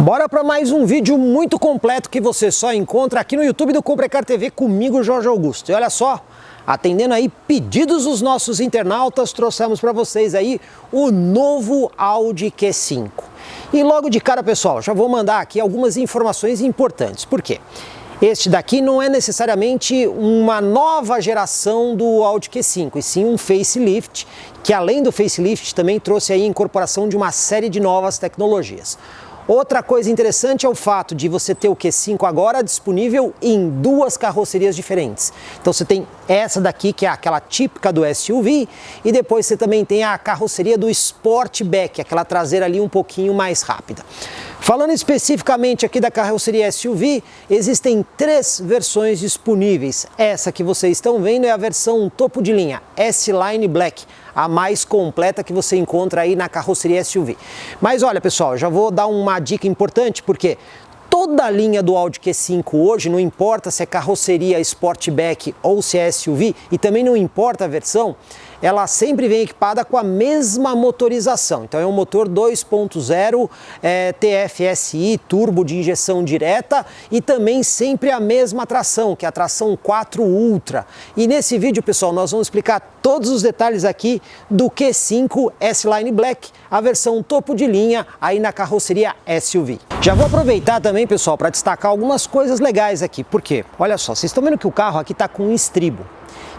Bora para mais um vídeo muito completo que você só encontra aqui no YouTube do Comprecar TV comigo, Jorge Augusto. E olha só, atendendo aí pedidos dos nossos internautas, trouxemos para vocês aí o novo Audi Q5. E logo de cara, pessoal, já vou mandar aqui algumas informações importantes. Por quê? Este daqui não é necessariamente uma nova geração do Audi Q5, e sim um facelift, que além do facelift também trouxe aí a incorporação de uma série de novas tecnologias. Outra coisa interessante é o fato de você ter o Q5 agora disponível em duas carrocerias diferentes. Então você tem essa daqui, que é aquela típica do SUV, e depois você também tem a carroceria do Sportback, aquela traseira ali um pouquinho mais rápida. Falando especificamente aqui da carroceria SUV, existem três versões disponíveis. Essa que vocês estão vendo é a versão topo de linha, S-Line Black, a mais completa que você encontra aí na carroceria SUV. Mas olha, pessoal, já vou dar uma dica importante, porque toda a linha do Audi Q5 hoje, não importa se é carroceria Sportback ou se é SUV, e também não importa a versão, ela sempre vem equipada com a mesma motorização. Então é um motor 2.0 TFSI, turbo de injeção direta, e também sempre a mesma tração, que é a tração 4 Ultra. E nesse vídeo, pessoal, nós vamos explicar todos os detalhes aqui do Q5 S-Line Black, a versão topo de linha aí na carroceria SUV. Já vou aproveitar também, pessoal, para destacar algumas coisas legais aqui. Por quê? Olha só, vocês estão vendo que o carro aqui está com um estribo.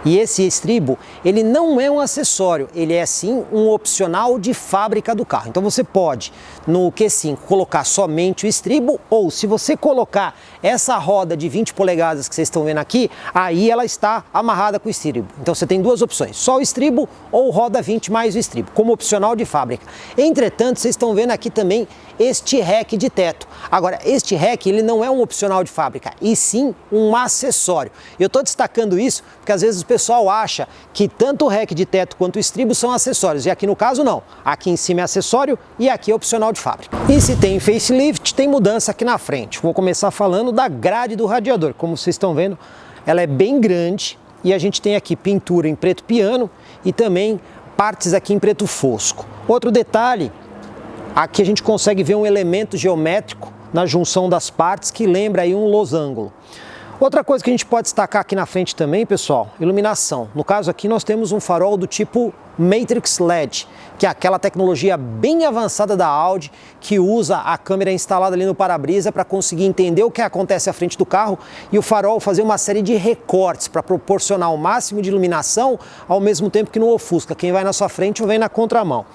E esse estribo, ele não é um acessório, ele é sim um opcional de fábrica do carro. Então você pode, no Q5, colocar somente o estribo, ou se você colocar essa roda de 20 polegadas que vocês estão vendo aqui, aí ela está amarrada com o estribo. Então você tem duas opções, só o estribo ou roda 20 mais o estribo, como opcional de fábrica. Entretanto, vocês estão vendo aqui também este rack de teto. Agora, este rack, ele não é um opcional de fábrica, e sim um acessório. Eu estou destacando isso porque às vezes o pessoal acha que tanto o rack de teto quanto o estribo são acessórios, e aqui no caso não. Aqui em cima é acessório e aqui é opcional de fábrica. E se tem facelift, tem mudança aqui na frente. Vou começar falando da grade do radiador. Como vocês estão vendo, ela é bem grande e a gente tem aqui pintura em preto piano e também partes aqui em preto fosco. Outro detalhe, aqui a gente consegue ver um elemento geométrico na junção das partes que lembra aí um losango. Outra coisa que a gente pode destacar aqui na frente também, pessoal, iluminação. No caso aqui nós temos um farol do tipo Matrix LED, que é aquela tecnologia bem avançada da Audi, que usa a câmera instalada ali no para-brisa para conseguir entender o que acontece à frente do carro e o farol fazer uma série de recortes para proporcionar o máximo de iluminação ao mesmo tempo que não ofusca quem vai na sua frente ou vem na contramão.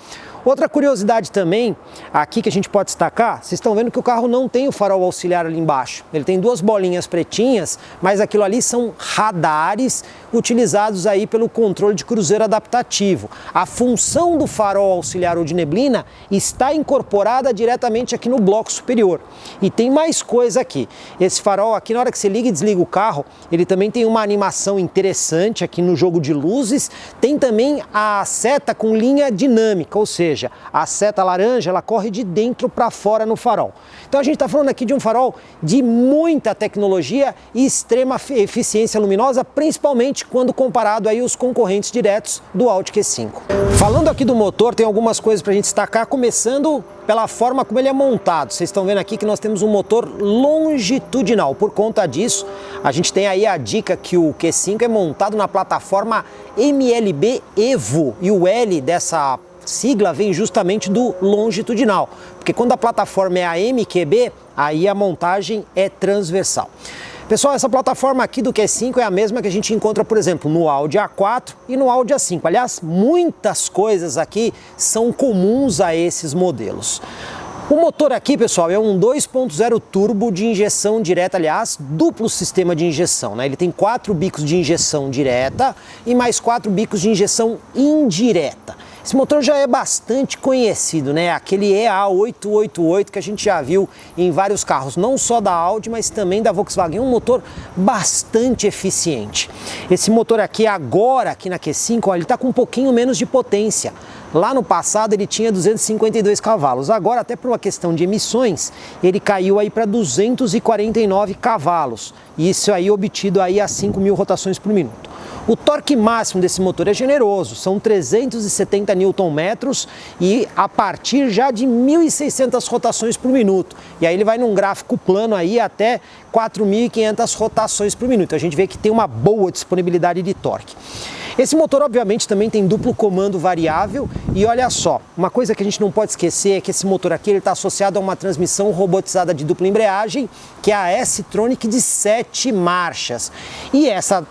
Outra curiosidade também, aqui que a gente pode destacar, vocês estão vendo que o carro não tem o farol auxiliar ali embaixo. Ele tem duas bolinhas pretinhas, mas aquilo ali são radares utilizados aí pelo controle de cruzeiro adaptativo. A função do farol auxiliar ou de neblina está incorporada diretamente aqui no bloco superior. E tem mais coisa aqui. Esse farol aqui, na hora que você liga e desliga o carro, ele também tem uma animação interessante aqui no jogo de luzes. Tem também a seta com linha dinâmica, ou seja, a seta laranja ela corre de dentro para fora no farol. Então a gente está falando aqui de um farol de muita tecnologia e extrema eficiência luminosa, principalmente quando comparado aí aos concorrentes diretos do Audi Q5. Falando aqui do motor, tem algumas coisas para a gente destacar, começando pela forma como ele é montado. Vocês estão vendo aqui que nós temos um motor longitudinal. Por conta disso, a gente tem aí a dica que o Q5 é montado na plataforma MLB Evo, e o L dessa sigla vem justamente do longitudinal, porque quando a plataforma é a MQB, aí a montagem é transversal. Pessoal, essa plataforma aqui do Q5 é a mesma que a gente encontra, por exemplo, no Audi A4 e no Audi A5. Aliás, muitas coisas aqui são comuns a esses modelos. O motor aqui, pessoal, é um 2.0 turbo de injeção direta, aliás, duplo sistema de injeção, né? Ele tem 4 bicos de injeção direta e mais 4 bicos de injeção indireta. Esse motor já é bastante conhecido, né? Aquele EA888 que a gente já viu em vários carros, não só da Audi, mas também da Volkswagen. Um motor bastante eficiente. Esse motor aqui agora, aqui na Q5, ó, ele está com um pouquinho menos de potência. Lá no passado ele tinha 252 cavalos, agora até por uma questão de emissões, ele caiu aí para 249 cavalos. Isso aí obtido aí a 5.000 rotações por minuto. O torque máximo desse motor é generoso, são 370 Nm e a partir já de 1.600 rotações por minuto. E aí ele vai num gráfico plano aí até 4.500 rotações por minuto. A gente vê que tem uma boa disponibilidade de torque. Esse motor, obviamente, também tem duplo comando variável e olha só, uma coisa que a gente não pode esquecer é que esse motor aqui está associado a uma transmissão robotizada de dupla embreagem, que é a S-Tronic de 7 marchas. E essa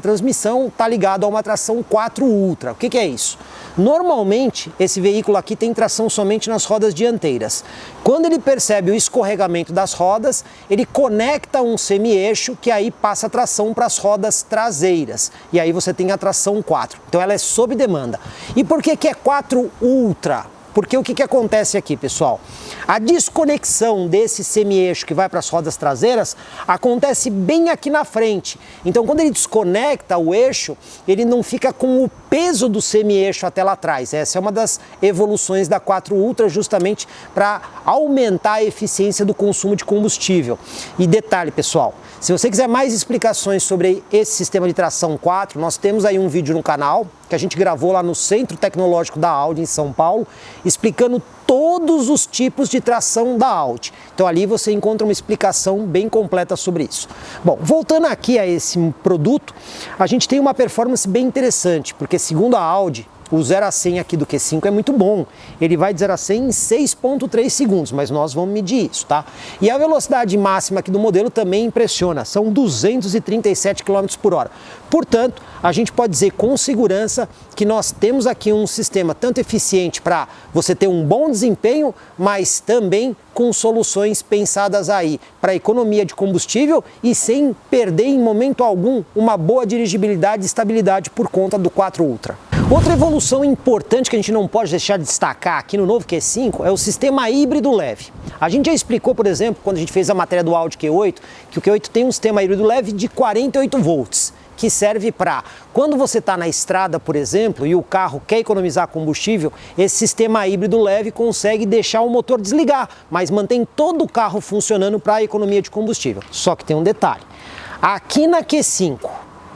transmissão está ligada a uma tração 4 Ultra. O que é isso? Normalmente, esse veículo aqui tem tração somente nas rodas dianteiras. Quando ele percebe o escorregamento das rodas, ele conecta um semi-eixo que aí passa a tração para as rodas traseiras. E aí você tem a tração 4. Então ela é sob demanda. E por que é 4 Ultra? Porque o que acontece aqui, pessoal? A desconexão desse semi-eixo que vai para as rodas traseiras acontece bem aqui na frente. Então, quando ele desconecta o eixo, ele não fica com o peso do semi-eixo até lá atrás. Essa é uma das evoluções da 4 Ultra, justamente para aumentar a eficiência do consumo de combustível. E detalhe, pessoal, se você quiser mais explicações sobre esse sistema de tração 4, nós temos aí um vídeo no canal que a gente gravou lá no Centro Tecnológico da Audi em São Paulo, explicando todos os tipos de tração da Audi. Então ali você encontra uma explicação bem completa sobre isso. Bom, voltando aqui a esse produto, a gente tem uma performance bem interessante, porque segundo a Audi, o 0 a 100 aqui do Q5 é muito bom. Ele vai de 0 a 100 em 6,3 segundos, mas nós vamos medir isso, tá? E a velocidade máxima aqui do modelo também impressiona, são 237 km por hora. Portanto, a gente pode dizer com segurança que nós temos aqui um sistema tanto eficiente para você ter um bom desempenho, mas também com soluções pensadas aí para economia de combustível e sem perder em momento algum uma boa dirigibilidade e estabilidade por conta do 4 Ultra. Outra evolução importante que a gente não pode deixar de destacar aqui no novo Q5 é o sistema híbrido leve. A gente já explicou, por exemplo, quando a gente fez a matéria do Audi Q8, que o Q8 tem um sistema híbrido leve de 48 volts, que serve para, quando você está na estrada, por exemplo, e o carro quer economizar combustível, esse sistema híbrido leve consegue deixar o motor desligar, mas mantém todo o carro funcionando para a economia de combustível. Só que tem um detalhe, aqui na Q5,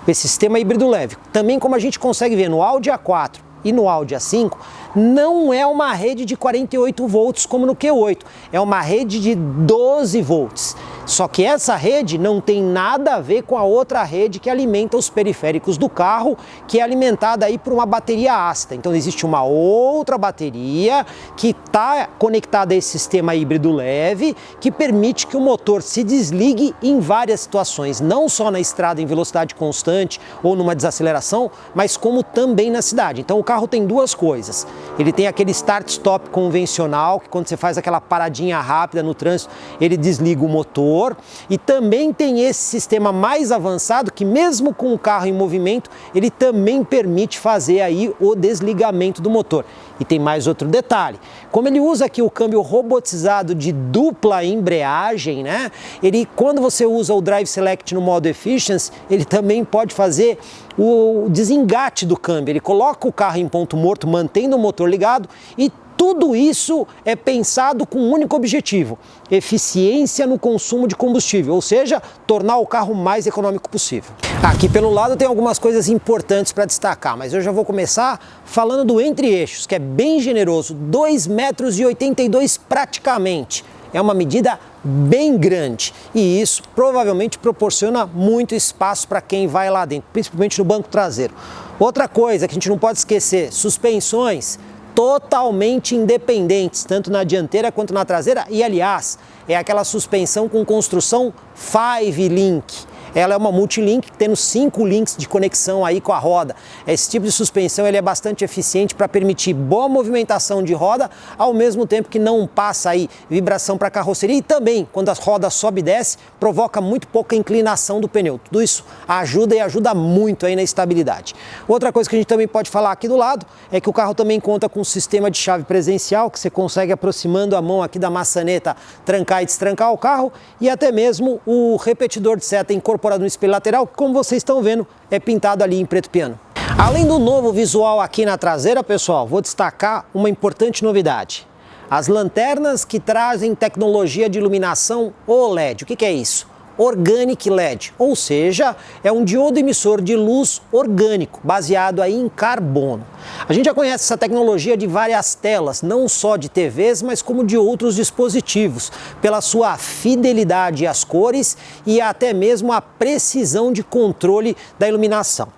esse sistema híbrido leve, também como a gente consegue ver no Audi A4 e no Audi A5, não é uma rede de 48 volts como no Q8, é uma rede de 12 volts. Só que essa rede não tem nada a ver com a outra rede que alimenta os periféricos do carro, que é alimentada aí por uma bateria ácida. Então existe uma outra bateria que está conectada a esse sistema híbrido leve, que permite que o motor se desligue em várias situações, não só na estrada em velocidade constante ou numa desaceleração, mas como também na cidade. Então o carro tem duas coisas. Ele tem aquele start-stop convencional, que quando você faz aquela paradinha rápida no trânsito, ele desliga o motor. E também tem esse sistema mais avançado, que mesmo com o carro em movimento, ele também permite fazer aí o desligamento do motor. E tem mais outro detalhe, como ele usa aqui o câmbio robotizado de dupla embreagem, né? Ele, quando você usa o Drive Select no modo Efficiency, ele também pode fazer o desengate do câmbio. Ele coloca o carro em ponto morto, mantendo o motor ligado, e tudo isso é pensado com um único objetivo: eficiência no consumo de combustível, ou seja, tornar o carro mais econômico possível. Aqui pelo lado tem algumas coisas importantes para destacar, mas eu já vou começar falando do entre-eixos, que é bem generoso, 2,82 m praticamente. É uma medida bem grande e isso provavelmente proporciona muito espaço para quem vai lá dentro, principalmente no banco traseiro. Outra coisa que a gente não pode esquecer, suspensões totalmente independentes, tanto na dianteira quanto na traseira, e aliás, é aquela suspensão com construção 5-link. Ela é uma multilink, tendo 5 links de conexão aí com a roda. Esse tipo de suspensão ele é bastante eficiente para permitir boa movimentação de roda, ao mesmo tempo que não passa aí vibração para a carroceria, e também, quando a roda sobe e desce, provoca muito pouca inclinação do pneu. Tudo isso ajuda e ajuda muito aí na estabilidade. Outra coisa que a gente também pode falar aqui do lado é que o carro também conta com um sistema de chave presencial, que você consegue, aproximando a mão aqui da maçaneta, trancar e destrancar o carro, e até mesmo o repetidor de seta incorporado no espelho lateral, que, como vocês estão vendo, é pintado ali em preto piano. Além do novo visual aqui na traseira, pessoal, vou destacar uma importante novidade: as lanternas que trazem tecnologia de iluminação OLED. O que é isso? Organic LED, ou seja, é um diodo emissor de luz orgânico, baseado aí em carbono. A gente já conhece essa tecnologia de várias telas, não só de TVs, mas como de outros dispositivos, pela sua fidelidade às cores e até mesmo a precisão de controle da iluminação.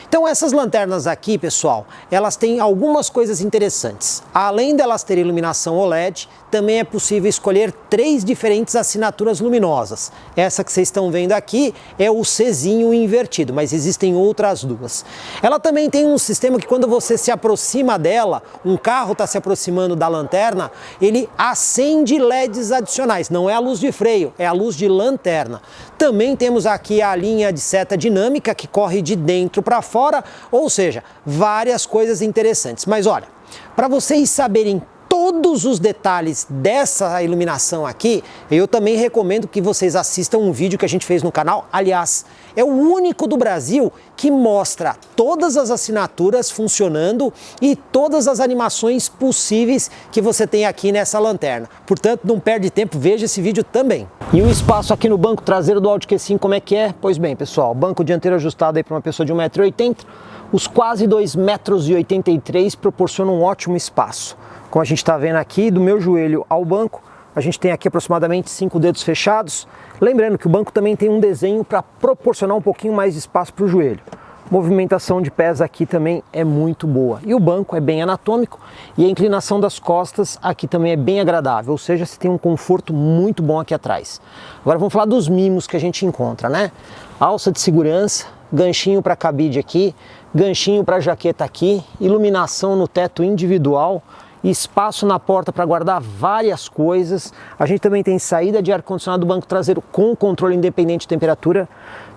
Então essas lanternas aqui, pessoal, elas têm algumas coisas interessantes. Além delas terem iluminação OLED, também é possível escolher 3 diferentes assinaturas luminosas. Essa que vocês estão vendo aqui é o Czinho invertido, mas existem outras 2. Ela também tem um sistema que quando você se aproxima dela, um carro está se aproximando da lanterna, ele acende LEDs adicionais. Não é a luz de freio, é a luz de lanterna. Também temos aqui a linha de seta dinâmica que corre de dentro para fora, ou seja, várias coisas interessantes. Mas olha, para vocês saberem todos os detalhes dessa iluminação aqui, eu também recomendo que vocês assistam um vídeo que a gente fez no canal. Aliás, é o único do Brasil que mostra todas as assinaturas funcionando e todas as animações possíveis que você tem aqui nessa lanterna. Portanto, não perde tempo, veja esse vídeo também. E o espaço aqui no banco traseiro do Audi Q5, como é que é? Pois bem, pessoal, banco dianteiro ajustado aí para uma pessoa de 1,80 m, os quase 2,83 m proporcionam um ótimo espaço. Como a gente está vendo aqui, do meu joelho ao banco, a gente tem aqui aproximadamente 5 dedos fechados. Lembrando que o banco também tem um desenho para proporcionar um pouquinho mais de espaço para o joelho. Movimentação de pés aqui também é muito boa. E o banco é bem anatômico e a inclinação das costas aqui também é bem agradável. Ou seja, você tem um conforto muito bom aqui atrás. Agora vamos falar dos mimos que a gente encontra, né? Alça de segurança, ganchinho para cabide aqui, ganchinho para jaqueta aqui, iluminação no teto individual, espaço na porta para guardar várias coisas. A gente também tem saída de ar-condicionado do banco traseiro com controle independente de temperatura,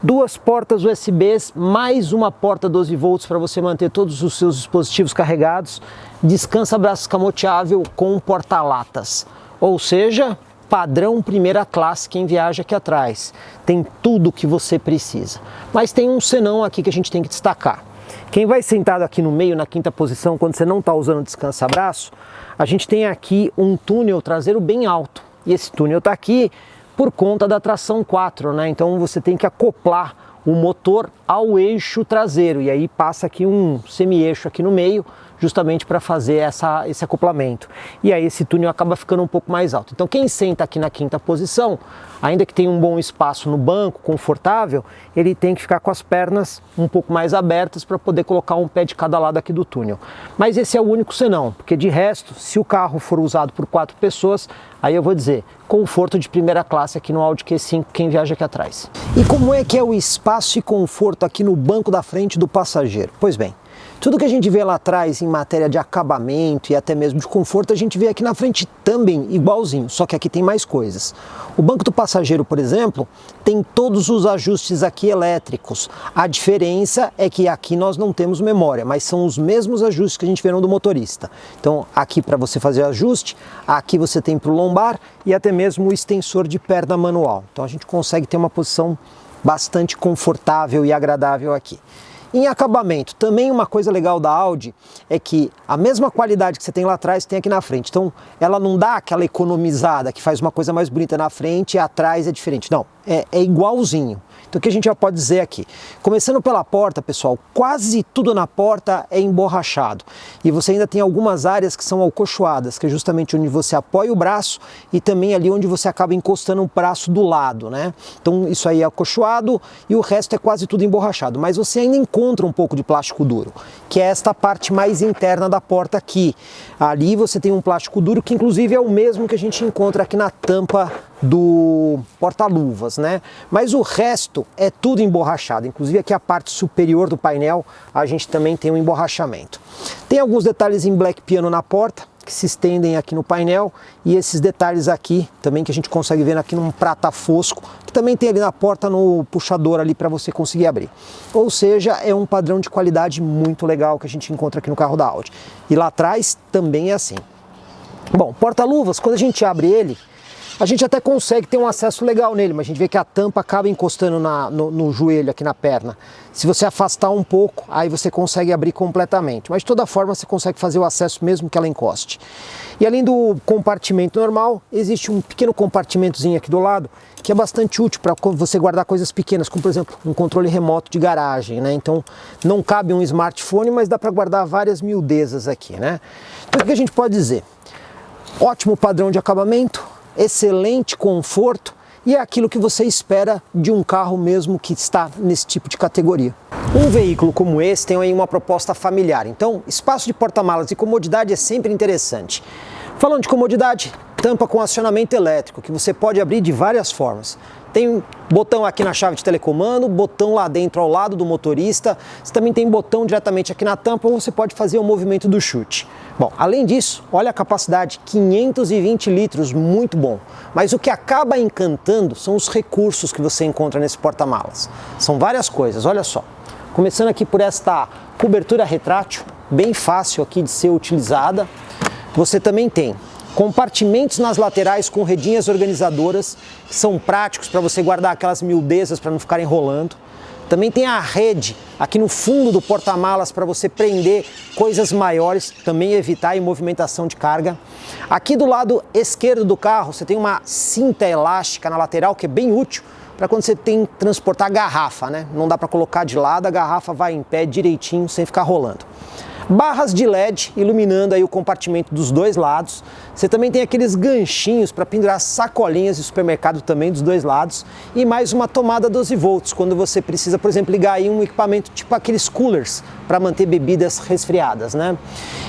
2 portas USBs, mais uma porta 12 volts para você manter todos os seus dispositivos carregados, descansa-braço escamoteável com porta-latas, ou seja, padrão primeira classe quem viaja aqui atrás. Tem tudo o que você precisa. Mas tem um senão aqui que a gente tem que destacar. Quem vai sentado aqui no meio, na 5ª posição, quando você não está usando o descansa-braço, a gente tem aqui um túnel traseiro bem alto. E esse túnel está aqui por conta da tração 4, né? Então você tem que acoplar o motor ao eixo traseiro. E aí passa aqui um semi-eixo aqui no meio, justamente para fazer esse acoplamento. E aí esse túnel acaba ficando um pouco mais alto. Então quem senta aqui na 5ª posição, ainda que tenha um bom espaço no banco, confortável, ele tem que ficar com as pernas um pouco mais abertas para poder colocar um pé de cada lado aqui do túnel. Mas esse é o único senão, porque de resto, se o carro for usado por 4 pessoas, aí eu vou dizer, conforto de primeira classe aqui no Audi Q5, quem viaja aqui atrás. E como é que é o espaço e conforto aqui no banco da frente do passageiro? Pois bem, tudo que a gente vê lá atrás em matéria de acabamento e até mesmo de conforto, a gente vê aqui na frente também igualzinho, só que aqui tem mais coisas. O banco do passageiro, por exemplo, tem todos os ajustes aqui elétricos. A diferença é que aqui nós não temos memória, mas são os mesmos ajustes que a gente vê no do motorista. Então aqui para você fazer ajuste, aqui você tem para o lombar e até mesmo o extensor de perna manual. Então a gente consegue ter uma posição bastante confortável e agradável aqui. Em acabamento, também uma coisa legal da Audi é que a mesma qualidade que você tem lá atrás tem aqui na frente. Então ela não dá aquela economizada que faz uma coisa mais bonita na frente e atrás é diferente. Não, é igualzinho. Então o que a gente já pode dizer aqui? Começando pela porta, pessoal, quase tudo na porta é emborrachado. E você ainda tem algumas áreas que são alcochoadas, que é justamente onde você apoia o braço e também ali onde você acaba encostando o braço do lado, né? Então isso aí é alcochoado e o resto é quase tudo emborrachado. Mas você ainda encontra um pouco de plástico duro, que é esta parte mais interna da porta aqui. Ali você tem um plástico duro que inclusive é o mesmo que a gente encontra aqui na tampa do porta-luvas, né? Mas o resto é tudo emborrachado, inclusive aqui a parte superior do painel a gente também tem um emborrachamento. Tem alguns detalhes em black piano na porta que se estendem aqui no painel e esses detalhes aqui também que a gente consegue ver aqui num prata fosco, que também tem ali na porta no puxador ali para você conseguir abrir. Ou seja, é um padrão de qualidade muito legal que a gente encontra aqui no carro da Audi. E lá atrás também é assim. Bom, porta-luvas, quando a gente abre ele, A gente até consegue ter um acesso legal nele, mas a gente vê que a tampa acaba encostando no joelho, aqui na perna. Se você afastar um pouco, aí você consegue abrir completamente. Mas de toda forma você consegue fazer o acesso mesmo que ela encoste. E além do compartimento normal, existe um pequeno compartimentozinho aqui do lado, que é bastante útil para você guardar coisas pequenas, como por exemplo um controle remoto de garagem, né? Então não cabe um smartphone, mas dá para guardar várias miudezas aqui, né? Então o que a gente pode dizer? Ótimo padrão de acabamento, excelente conforto e é aquilo que você espera de um carro mesmo que está nesse tipo de categoria. Um veículo como esse tem aí uma proposta familiar, então espaço de porta-malas e comodidade é sempre interessante. Falando de comodidade, tampa com acionamento elétrico, que você pode abrir de várias formas. Tem botão aqui na chave de telecomando, botão lá dentro ao lado do motorista, você também tem botão diretamente aqui na tampa, ou você pode fazer o movimento do chute. Bom, além disso, olha a capacidade, 520 litros, muito bom. Mas o que acaba encantando são os recursos que você encontra nesse porta-malas. São várias coisas, olha só. Começando aqui por esta cobertura retrátil, bem fácil aqui de ser utilizada. Você também tem compartimentos nas laterais com redinhas organizadoras, que são práticos para você guardar aquelas miudezas para não ficar enrolando. Também tem a rede aqui no fundo do porta-malas para você prender coisas maiores, também evitar a movimentação de carga. Aqui do lado esquerdo do carro você tem uma cinta elástica na lateral que é bem útil para quando você tem que transportar garrafa, né? Não dá para colocar de lado, a garrafa vai em pé direitinho sem ficar rolando. Barras de LED iluminando aí o compartimento dos dois lados. Você também tem aqueles ganchinhos para pendurar sacolinhas de supermercado também dos dois lados. E mais uma tomada 12 volts, quando você precisa, por exemplo, ligar aí um equipamento tipo aqueles coolers para manter bebidas resfriadas, né?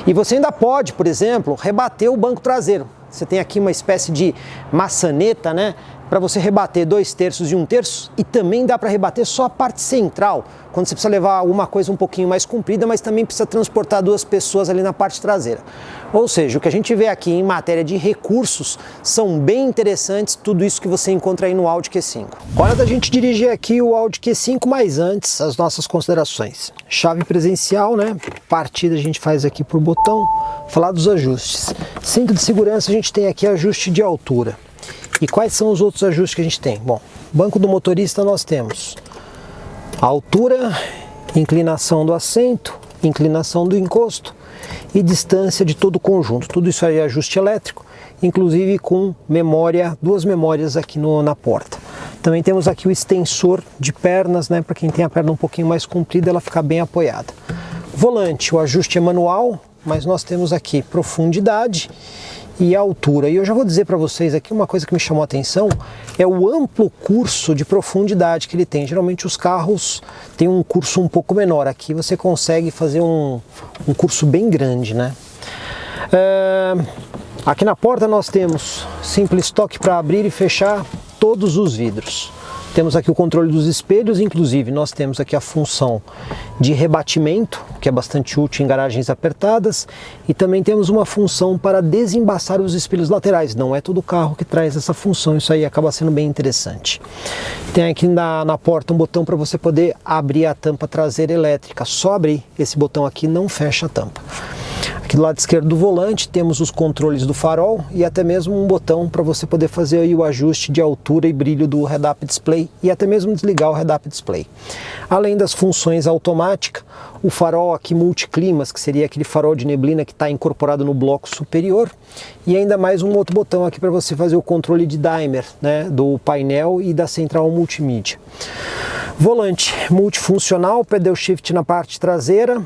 E você ainda pode, por exemplo, rebater o banco traseiro. Você tem aqui uma espécie de maçaneta, né? Para você rebater 2/3 e 1/3, e também dá para rebater só a parte central, quando você precisa levar alguma coisa um pouquinho mais comprida, mas também precisa transportar 2 pessoas ali na parte traseira. Ou seja, o que a gente vê aqui em matéria de recursos são bem interessantes, tudo isso que você encontra aí no Audi Q5. Hora da gente dirigir aqui o Audi Q5, mas antes as nossas considerações. Chave presencial, né? Partida a gente faz aqui por botão. Falar dos ajustes. Cinto de segurança, a gente tem aqui ajuste de altura. E quais são os outros ajustes que a gente tem? Bom, banco do motorista nós temos a altura, inclinação do assento, inclinação do encosto e distância de todo o conjunto. Tudo isso aí é ajuste elétrico, inclusive com memória, 2 memórias aqui na porta. Também temos aqui o extensor de pernas, né, para quem tem a perna um pouquinho mais comprida, ela ficar bem apoiada. Volante, o ajuste é manual, mas nós temos aqui profundidade e altura. E eu já vou dizer para vocês aqui uma coisa que me chamou a atenção, é o amplo curso de profundidade que ele tem. Geralmente os carros têm um curso um pouco menor, aqui você consegue fazer um curso bem grande, né? Aqui na porta nós temos simples toque para abrir e fechar todos os vidros. Temos aqui o controle dos espelhos, inclusive nós temos aqui a função de rebatimento, que é bastante útil em garagens apertadas, e também temos uma função para desembaçar os espelhos laterais. Não é todo carro que traz essa função, isso aí acaba sendo bem interessante. Tem aqui na porta um botão para você poder abrir a tampa traseira elétrica, só abrir esse botão aqui não fecha a tampa. Aqui do lado esquerdo do volante temos os controles do farol e até mesmo um botão para você poder fazer aí o ajuste de altura e brilho do head-up display e até mesmo desligar o head-up display. Além das funções automáticas, o farol aqui multiclimas, que seria aquele farol de neblina que está incorporado no bloco superior, e ainda mais um outro botão aqui para você fazer o controle de dimmer, né, do painel e da central multimídia. Volante multifuncional, pedal shift na parte traseira.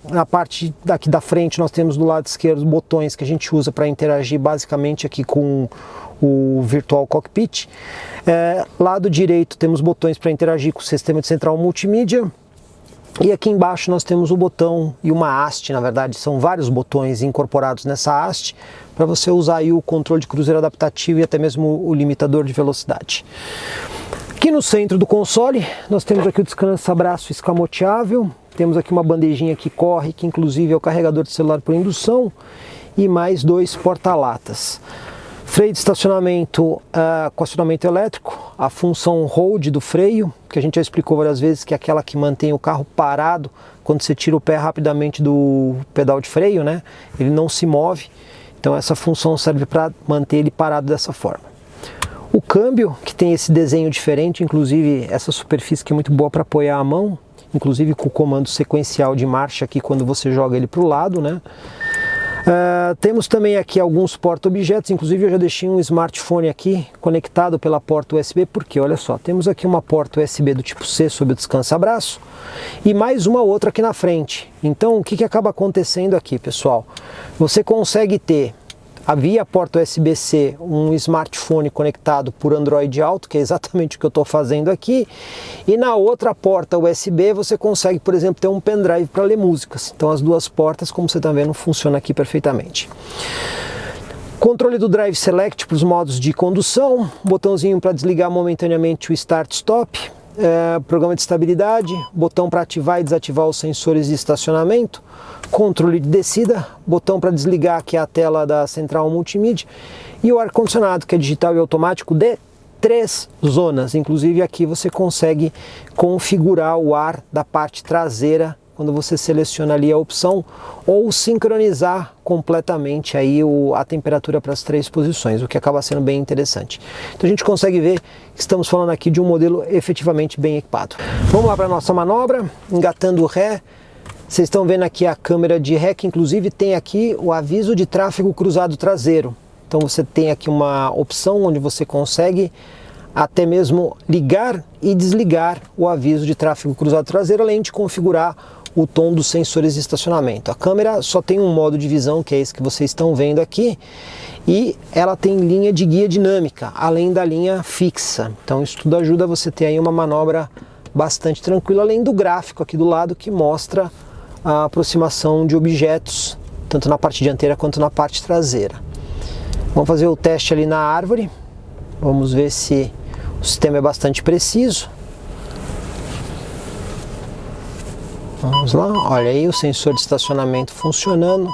Na parte daqui da frente nós temos do lado esquerdo botões que a gente usa para interagir basicamente aqui com o Virtual Cockpit. Lado direito temos botões para interagir com o sistema de central multimídia. E aqui embaixo nós temos o botão e uma haste, na verdade são vários botões incorporados nessa haste para você usar aí o controle de cruzeiro adaptativo e até mesmo o limitador de velocidade. Aqui no centro do console nós temos aqui o descansa-braço escamoteável. Temos aqui uma bandejinha que corre, que inclusive é o carregador de celular por indução, e mais 2 porta-latas. Freio de estacionamento com acionamento elétrico, a função hold do freio, que a gente já explicou várias vezes, que é aquela que mantém o carro parado quando você tira o pé rapidamente do pedal de freio, né? Ele não se move, então essa função serve para manter ele parado dessa forma. O câmbio, que tem esse desenho diferente, inclusive essa superfície que é muito boa para apoiar a mão, inclusive com o comando sequencial de marcha aqui quando você joga ele para o lado, né? Temos também aqui alguns porta-objetos, inclusive eu já deixei um smartphone aqui conectado pela porta USB, porque olha só, temos aqui uma porta USB do tipo C sob o descansa-braço e mais uma outra aqui na frente. Então o que acaba acontecendo aqui, pessoal? Você consegue ter via porta USB-C um smartphone conectado por Android Auto, que é exatamente o que eu estou fazendo aqui, e na outra porta USB você consegue, por exemplo, ter um pendrive para ler músicas. Então as duas portas, como você está vendo, funcionam aqui perfeitamente. Controle do Drive Select para os modos de condução, botãozinho para desligar momentaneamente o Start Stop, programa de estabilidade, botão para ativar e desativar os sensores de estacionamento, controle de descida, botão para desligar aqui a tela da central multimídia e o ar-condicionado, que é digital e automático de 3 zonas. Inclusive aqui você consegue configurar o ar da parte traseira quando você seleciona ali a opção, ou sincronizar completamente aí a temperatura para as 3 posições, o que acaba sendo bem interessante. Então a gente consegue ver que estamos falando aqui de um modelo efetivamente bem equipado. Vamos lá para a nossa manobra, engatando o ré. Vocês estão vendo aqui a câmera de ré, que inclusive tem aqui o aviso de tráfego cruzado traseiro. Então você tem aqui uma opção onde você consegue até mesmo ligar e desligar o aviso de tráfego cruzado traseiro, além de configurar o tom dos sensores de estacionamento. A câmera só tem um modo de visão, que é esse que vocês estão vendo aqui, e ela tem linha de guia dinâmica, além da linha fixa. Então isso tudo ajuda você a ter aí uma manobra bastante tranquila, além do gráfico aqui do lado que mostra a aproximação de objetos, tanto na parte dianteira quanto na parte traseira. Vamos fazer o teste ali na árvore, vamos ver se o sistema é bastante preciso. Vamos lá, olha aí o sensor de estacionamento funcionando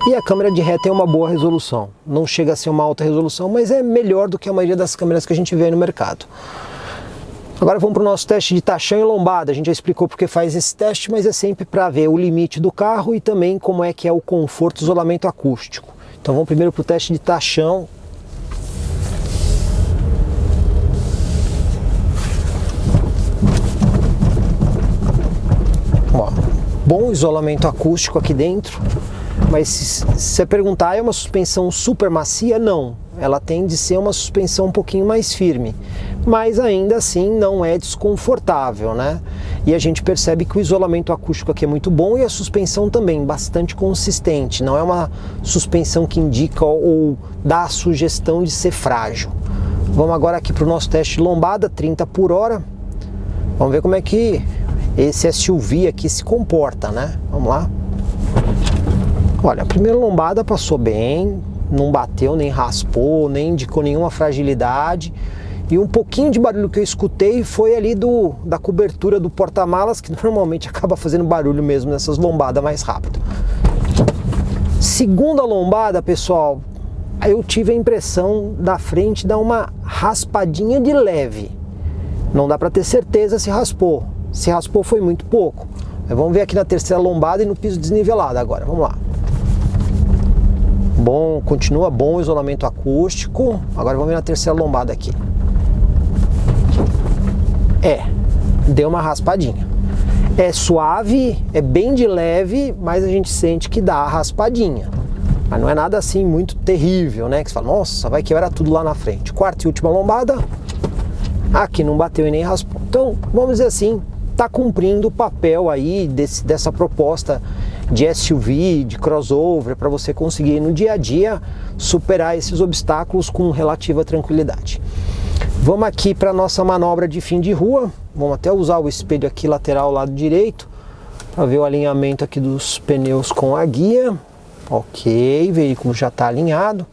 e a câmera de ré tem uma boa resolução. Não chega a ser uma alta resolução, mas é melhor do que a maioria das câmeras que a gente vê no mercado. Agora vamos para o nosso teste de tachão e lombada. A gente já explicou porque faz esse teste, mas é sempre para ver o limite do carro e também como é que é o conforto e isolamento acústico. Então vamos primeiro para o teste de tachão. Ó, bom isolamento acústico aqui dentro, mas se você perguntar, é uma suspensão super macia? Não, ela tende a ser uma suspensão um pouquinho mais firme, mas ainda assim não é desconfortável, né? E a gente percebe que o isolamento acústico aqui é muito bom e a suspensão também bastante consistente, não é uma suspensão que indica ou dá a sugestão de ser frágil. Vamos agora aqui para o nosso teste de lombada, 30 por hora, vamos ver como é que esse SUV aqui se comporta, né? Vamos lá. Olha, a primeira lombada passou bem, não bateu, nem raspou, nem indicou nenhuma fragilidade. E um pouquinho de barulho que eu escutei foi ali da cobertura do porta-malas, que normalmente acaba fazendo barulho mesmo nessas lombadas mais rápido. Segunda lombada, pessoal, eu tive a impressão da frente dar uma raspadinha de leve. Não dá para ter certeza se raspou. Se raspou foi muito pouco. Mas vamos ver aqui na terceira lombada e no piso desnivelado agora. Vamos lá. Bom, continua bom o isolamento acústico. Agora vamos ver na terceira lombada aqui. Deu uma raspadinha. É suave, é bem de leve, mas a gente sente que dá a raspadinha. Mas não é nada assim muito terrível, né? Que você fala, nossa, vai quebrar tudo lá na frente. Quarta e última lombada. Aqui não bateu e nem raspou. Então, vamos dizer assim, está cumprindo o papel aí dessa proposta de SUV, de crossover, para você conseguir no dia a dia superar esses obstáculos com relativa tranquilidade. Vamos aqui para a nossa manobra de fim de rua. Vamos até usar o espelho aqui lateral, lado direito, para ver o alinhamento aqui dos pneus com a guia. Ok, o veículo já está alinhado.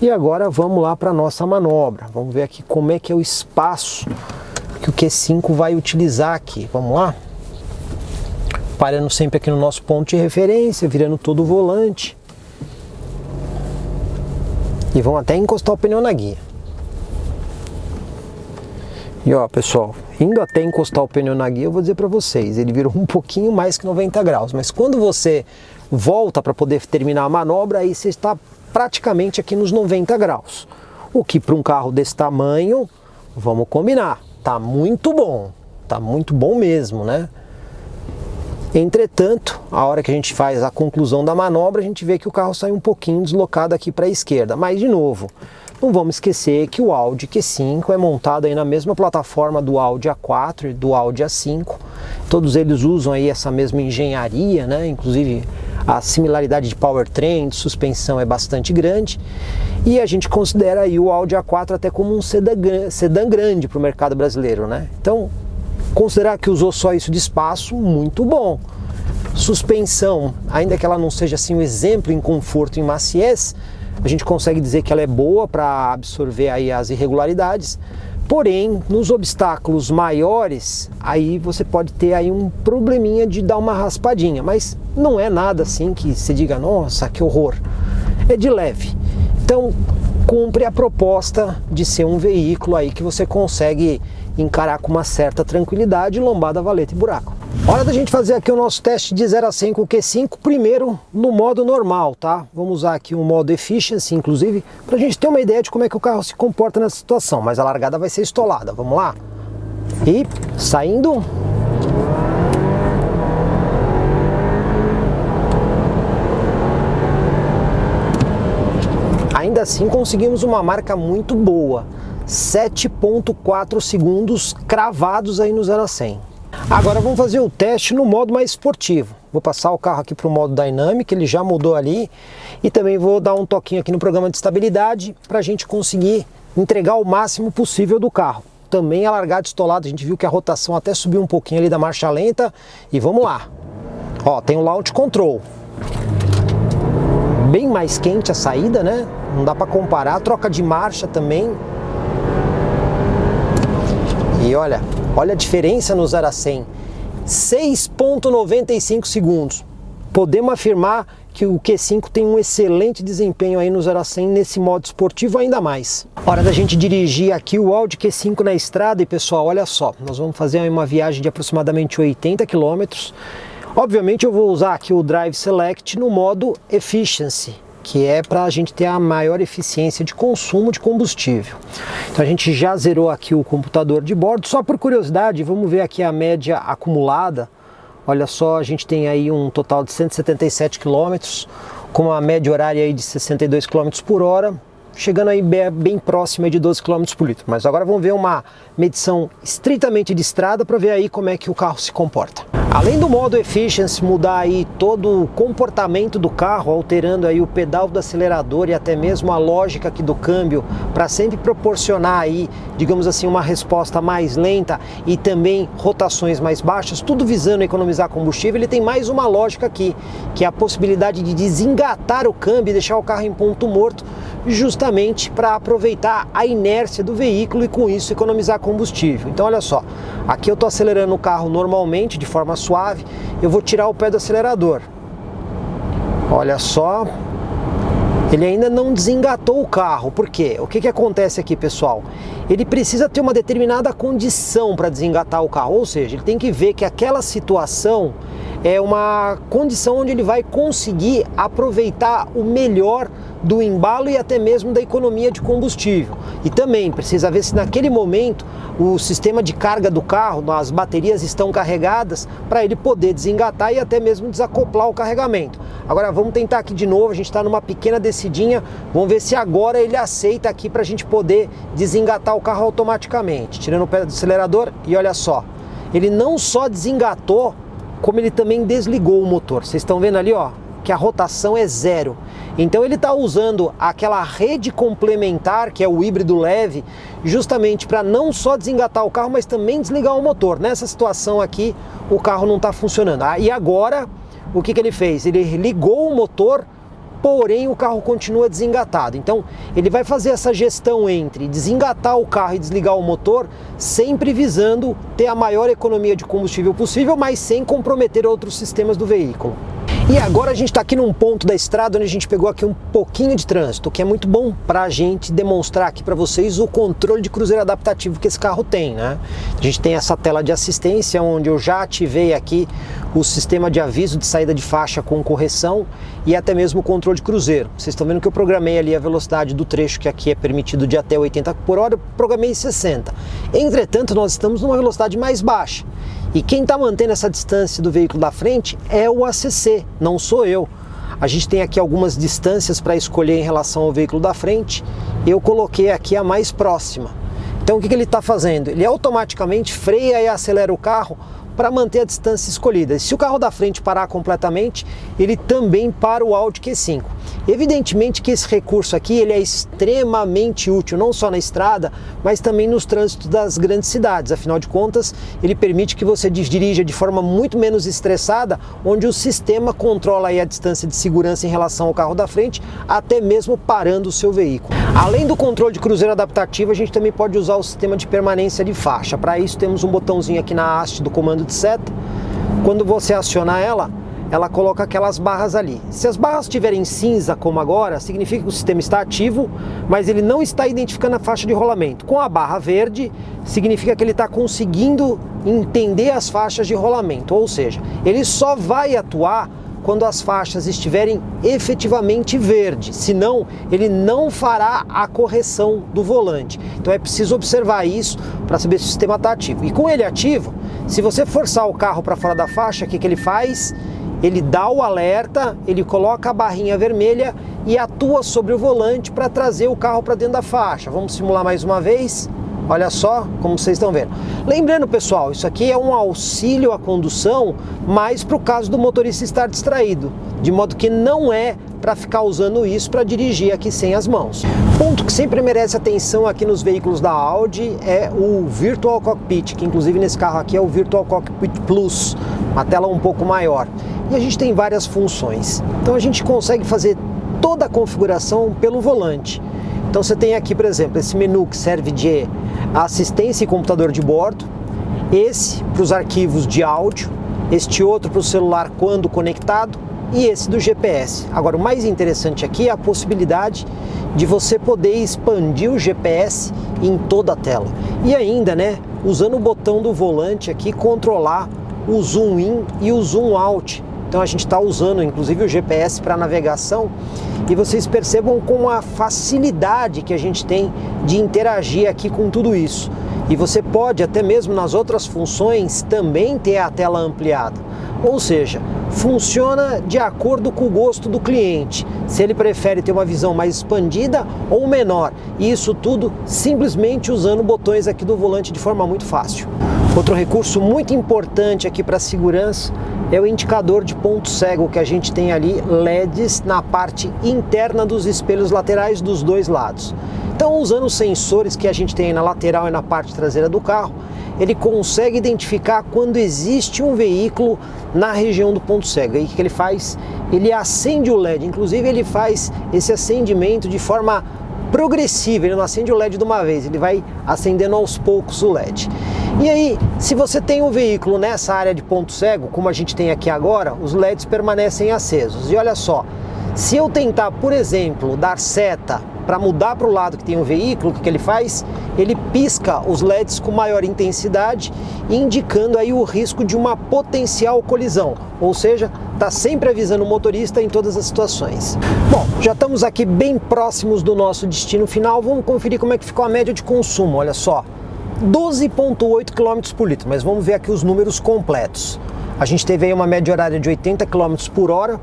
E agora vamos lá para a nossa manobra. Vamos ver aqui como é que é o espaço que o Q5 vai utilizar aqui. Vamos lá? Parando sempre aqui no nosso ponto de referência, virando todo o volante. E vamos até encostar o pneu na guia. E ó, pessoal, indo até encostar o pneu na guia, eu vou dizer para vocês, ele virou um pouquinho mais que 90 graus. Mas quando você volta para poder terminar a manobra, aí você está praticamente aqui nos 90 graus. o que para um carro desse tamanho, vamos combinar, tá muito bom mesmo, né? Entretanto, a hora que a gente faz a conclusão da manobra, a gente vê que o carro sai um pouquinho deslocado aqui para a esquerda. Mas, de novo, não vamos esquecer que o Audi Q5 é montado aí na mesma plataforma do Audi A4 e do Audi A5. Todos eles usam aí essa mesma engenharia, né? Inclusive, a similaridade de powertrain, de suspensão é bastante grande. E a gente considera aí o Audi A4 até como um sedã grande para o mercado brasileiro, né? Então, considerar que usou só isso de espaço, muito bom. Suspensão, ainda que ela não seja assim um exemplo em conforto e em maciez, a gente consegue dizer que ela é boa para absorver aí as irregularidades. Porém, nos obstáculos maiores, aí você pode ter aí um probleminha de dar uma raspadinha, mas não é nada assim que você diga, nossa, que horror. É de leve. Então, cumpre a proposta de ser um veículo aí que você consegue encarar com uma certa tranquilidade, lombada, valeta e buraco. Hora da gente fazer aqui o nosso teste de 0 a 100 com o Q5, primeiro no modo normal, tá? Vamos usar aqui o modo Efficiency, inclusive, pra gente ter uma ideia de como é que o carro se comporta nessa situação, mas a largada vai ser estolada, vamos lá? E saindo... Ainda assim conseguimos uma marca muito boa, 7.4 segundos cravados aí no 0 a 100. Agora vamos fazer o teste no modo mais esportivo. Vou passar o carro aqui para o modo Dynamic, ele já mudou ali, e também vou dar um toquinho aqui no programa de estabilidade para a gente conseguir entregar o máximo possível do carro. Também a largada estolada, a gente viu que a rotação até subiu um pouquinho ali da marcha lenta, e vamos lá. Ó, tem o Launch Control. Bem mais quente a saída, né? Não dá para comparar. Troca de marcha também. E olha a diferença no 0 a 100. 6.95 segundos. Podemos afirmar que o Q5 tem um excelente desempenho aí no 0 a 100 nesse modo esportivo ainda mais. Hora da gente dirigir aqui o Audi Q5 na estrada e pessoal, olha só, nós vamos fazer uma viagem de aproximadamente 80 km. Obviamente eu vou usar aqui o Drive Select no modo Efficiency, que é para a gente ter a maior eficiência de consumo de combustível. Então a gente já zerou aqui o computador de bordo. Só por curiosidade, vamos ver aqui a média acumulada. Olha só, a gente tem aí um total de 177 km, com uma média horária aí de 62 km por hora, chegando aí bem próxima de 12 km por litro. Mas agora vamos ver uma medição estritamente de estrada para ver aí como é que o carro se comporta. Além do modo Efficiency mudar aí todo o comportamento do carro, alterando aí o pedal do acelerador e até mesmo a lógica aqui do câmbio para sempre proporcionar aí, digamos assim, uma resposta mais lenta e também rotações mais baixas, tudo visando economizar combustível, ele tem mais uma lógica aqui, que é a possibilidade de desengatar o câmbio e deixar o carro em ponto morto, justamente para aproveitar a inércia do veículo e com isso economizar combustível. Então olha só, aqui eu estou acelerando o carro normalmente, de forma suave, eu vou tirar o pé do acelerador. Olha só, ele ainda não desengatou o carro. Por quê? O que acontece aqui, pessoal? Ele precisa ter uma determinada condição para desengatar o carro, ou seja, ele tem que ver que aquela situação é uma condição onde ele vai conseguir aproveitar o melhor do embalo e até mesmo da economia de combustível. E também precisa ver se naquele momento o sistema de carga do carro, as baterias estão carregadas para ele poder desengatar e até mesmo desacoplar o carregamento. Agora vamos tentar aqui de novo, a gente está numa pequena descidinha, vamos ver se agora ele aceita aqui para a gente poder desengatar o carro automaticamente. Tirando o pé do acelerador e olha só, ele não só desengatou, como ele também desligou o motor. Vocês estão vendo ali, ó, que a rotação é zero. Então ele está usando aquela rede complementar, que é o híbrido leve, justamente para não só desengatar o carro, mas também desligar o motor. Nessa situação aqui, o carro não está funcionando. E agora, o que ele fez? Ele ligou o motor, porém o carro continua desengatado. Então ele vai fazer essa gestão entre desengatar o carro e desligar o motor, sempre visando ter a maior economia de combustível possível, mas sem comprometer outros sistemas do veículo. E agora a gente está aqui num ponto da estrada onde a gente pegou aqui um pouquinho de trânsito, que é muito bom para a gente demonstrar aqui para vocês o controle de cruzeiro adaptativo que esse carro tem, né? A gente tem essa tela de assistência onde eu já ativei aqui o sistema de aviso de saída de faixa com correção e até mesmo o controle de cruzeiro. Vocês estão vendo que eu programei ali a velocidade do trecho que aqui é permitido de até 80 por hora, eu programei 60. Entretanto, nós estamos numa velocidade mais baixa. E quem está mantendo essa distância do veículo da frente é o ACC, não sou eu. A gente tem aqui algumas distâncias para escolher em relação ao veículo da frente. Eu coloquei aqui a mais próxima. Então o que ele está fazendo? Ele automaticamente freia e acelera o carro para manter a distância escolhida. E se o carro da frente parar completamente, ele também para o Audi Q5. Evidentemente que esse recurso aqui ele é extremamente útil, não só na estrada, mas também nos trânsitos das grandes cidades. Afinal de contas, ele permite que você dirija de forma muito menos estressada, onde o sistema controla aí a distância de segurança em relação ao carro da frente, até mesmo parando o seu veículo. Além do controle de cruzeiro adaptativo, a gente também pode usar o sistema de permanência de faixa. Para isso temos um botãozinho aqui na haste do comando de seta. Quando você acionar ela coloca aquelas barras ali. Se as barras estiverem cinza como agora, significa que o sistema está ativo, mas ele não está identificando a faixa de rolamento. Com a barra verde, significa que ele está conseguindo entender as faixas de rolamento, ou seja, ele só vai atuar quando as faixas estiverem efetivamente verde, senão ele não fará a correção do volante. Então é preciso observar isso para saber se o sistema está ativo. E com ele ativo, se você forçar o carro para fora da faixa, o que ele faz? Ele dá o alerta, ele coloca a barrinha vermelha e atua sobre o volante para trazer o carro para dentro da faixa. Vamos simular mais uma vez. Olha só como vocês estão vendo. Lembrando, pessoal, isso aqui é um auxílio à condução, mas para o caso do motorista estar distraído, de modo que não é para ficar usando isso para dirigir aqui sem as mãos. Ponto que sempre merece atenção aqui nos veículos da Audi é o Virtual Cockpit, que inclusive nesse carro aqui é o Virtual Cockpit Plus, uma tela um pouco maior. E a gente tem várias funções. Então a gente consegue fazer toda a configuração pelo volante. Então você tem aqui, por exemplo, esse menu que serve de assistência e computador de bordo, esse para os arquivos de áudio, este outro para o celular quando conectado e esse do GPS. Agora, o mais interessante aqui é a possibilidade de você poder expandir o GPS em toda a tela. E ainda, né, usando o botão do volante aqui, controlar o zoom in e o zoom out. Então a gente está usando inclusive o GPS para navegação e vocês percebam com a facilidade que a gente tem de interagir aqui com tudo isso. E você pode até mesmo nas outras funções também ter a tela ampliada. Ou seja, funciona de acordo com o gosto do cliente, se ele prefere ter uma visão mais expandida ou menor. E isso tudo simplesmente usando botões aqui do volante de forma muito fácil. Outro recurso muito importante aqui para a segurança é o indicador de ponto cego que a gente tem ali, LEDs na parte interna dos espelhos laterais dos dois lados. Então, usando os sensores que a gente tem na lateral e na parte traseira do carro, ele consegue identificar quando existe um veículo na região do ponto cego. Aí o que ele faz? Ele acende o LED, inclusive ele faz esse acendimento de forma progressiva, ele não acende o LED de uma vez, ele vai acendendo aos poucos o LED. E aí, se você tem um veículo nessa área de ponto cego, como a gente tem aqui agora, os LEDs permanecem acesos. E olha só, se eu tentar, por exemplo, dar seta para mudar para o lado que tem um veículo, o que ele faz? Ele pisca os LEDs com maior intensidade, indicando aí o risco de uma potencial colisão, ou seja, está sempre avisando o motorista em todas as situações. Bom, já estamos aqui bem próximos do nosso destino final, vamos conferir como é que ficou a média de consumo, olha só, 12,8 km por litro, mas vamos ver aqui os números completos. A gente teve aí uma média horária de 80 km por hora,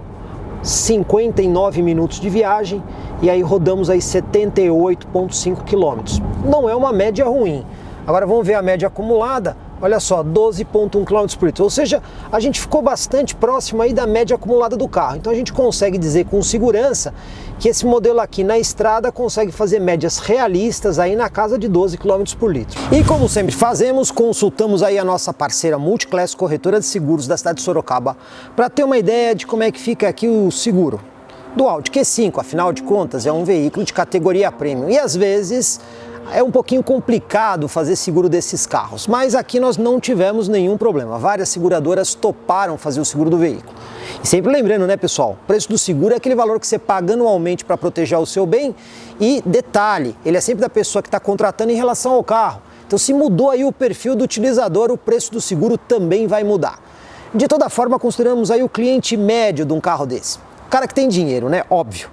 59 minutos de viagem e aí rodamos aí 78,5 km. Não é uma média ruim. Agora vamos ver a média acumulada. Olha só, 12,1 km por litro, ou seja, a gente ficou bastante próximo aí da média acumulada do carro. Então a gente consegue dizer com segurança que esse modelo aqui na estrada consegue fazer médias realistas aí na casa de 12 km por litro. E como sempre fazemos, consultamos aí a nossa parceira Multiclass Corretora de Seguros da cidade de Sorocaba para ter uma ideia de como é que fica aqui o seguro do Audi Q5, afinal de contas é um veículo de categoria premium e às vezes é um pouquinho complicado fazer seguro desses carros, mas aqui nós não tivemos nenhum problema. Várias seguradoras toparam fazer o seguro do veículo. E sempre lembrando, né, pessoal, o preço do seguro é aquele valor que você paga anualmente para proteger o seu bem e, detalhe, ele é sempre da pessoa que está contratando em relação ao carro. Então, se mudou aí o perfil do utilizador, o preço do seguro também vai mudar. De toda forma, consideramos aí o cliente médio de um carro desse. O cara que tem dinheiro, né? Óbvio.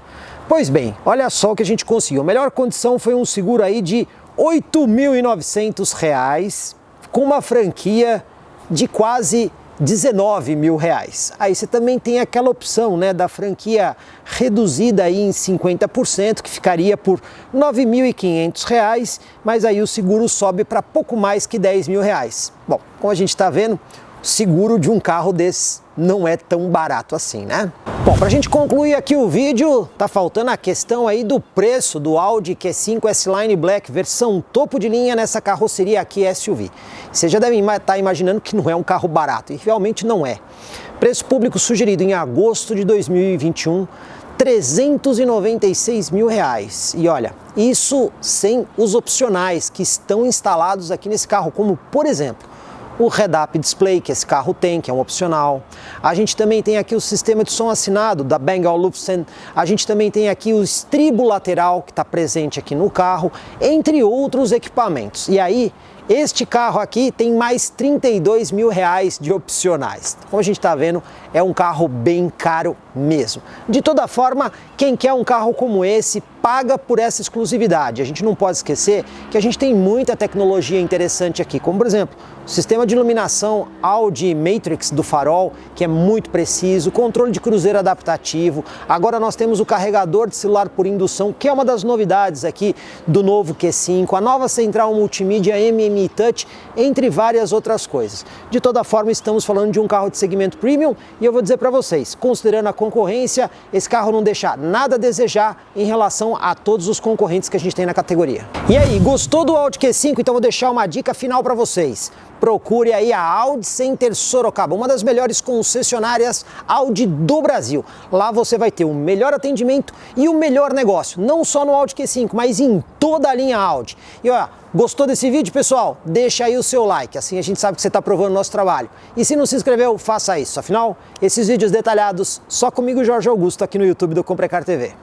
Pois bem, olha só o que a gente conseguiu. A melhor condição foi um seguro aí de R$ 8.900 com uma franquia de quase R$19.000. Aí você também tem aquela opção, né, da franquia reduzida aí em 50%, que ficaria por R$ 9.500, mas aí o seguro sobe para pouco mais que R$10.000. Bom, como a gente está vendo, o seguro de um carro desse não é tão barato assim, né? Bom, pra gente concluir aqui o vídeo, tá faltando a questão aí do preço do Audi Q5 S-Line Black, versão topo de linha nessa carroceria aqui SUV. Vocês já devem estar imaginando que não é um carro barato, e realmente não é. Preço público sugerido em agosto de 2021, R$396.000. E olha, isso sem os opcionais que estão instalados aqui nesse carro, como por exemplo, o Head-Up Display, que esse carro tem, que é um opcional. A gente também tem aqui o sistema de som assinado da Bang & Olufsen. A gente também tem aqui o estribo lateral, que está presente aqui no carro, entre outros equipamentos. E aí, este carro aqui tem mais R$32.000 de opcionais. Como a gente está vendo, é um carro bem caro mesmo. De toda forma, quem quer um carro como esse paga por essa exclusividade. A gente não pode esquecer que a gente tem muita tecnologia interessante aqui, como por exemplo, o sistema de iluminação Audi Matrix do farol, que é muito preciso, controle de cruzeiro adaptativo. Agora nós temos o carregador de celular por indução, que é uma das novidades aqui do novo Q5, a nova central multimídia MMI Touch, entre várias outras coisas. De toda forma, estamos falando de um carro de segmento premium e eu vou dizer para vocês, considerando a concorrência, esse carro não deixa nada a desejar em relação a todos os concorrentes que a gente tem na categoria. E aí, gostou do Audi Q5? Então vou deixar uma dica final para vocês. Procure aí a Audi Center Sorocaba, uma das melhores concessionárias Audi do Brasil. Lá você vai ter o melhor atendimento e o melhor negócio, não só no Audi Q5, mas em toda a linha Audi. E olha, gostou desse vídeo, pessoal? Deixa aí o seu like, assim a gente sabe que você está aprovando o nosso trabalho. E se não se inscreveu, faça isso. Afinal, esses vídeos detalhados só comigo, Jorge Augusto, aqui no YouTube do Comprecar TV.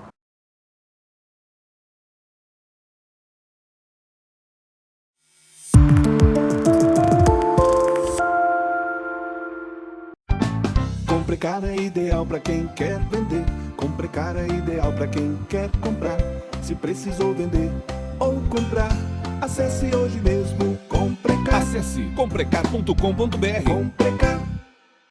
Comprecar é ideal para quem quer vender. Comprecar é ideal para quem quer comprar. Se precisou vender ou comprar, acesse hoje mesmo Comprecar. Acesse comprecar.com.br. Comprecar.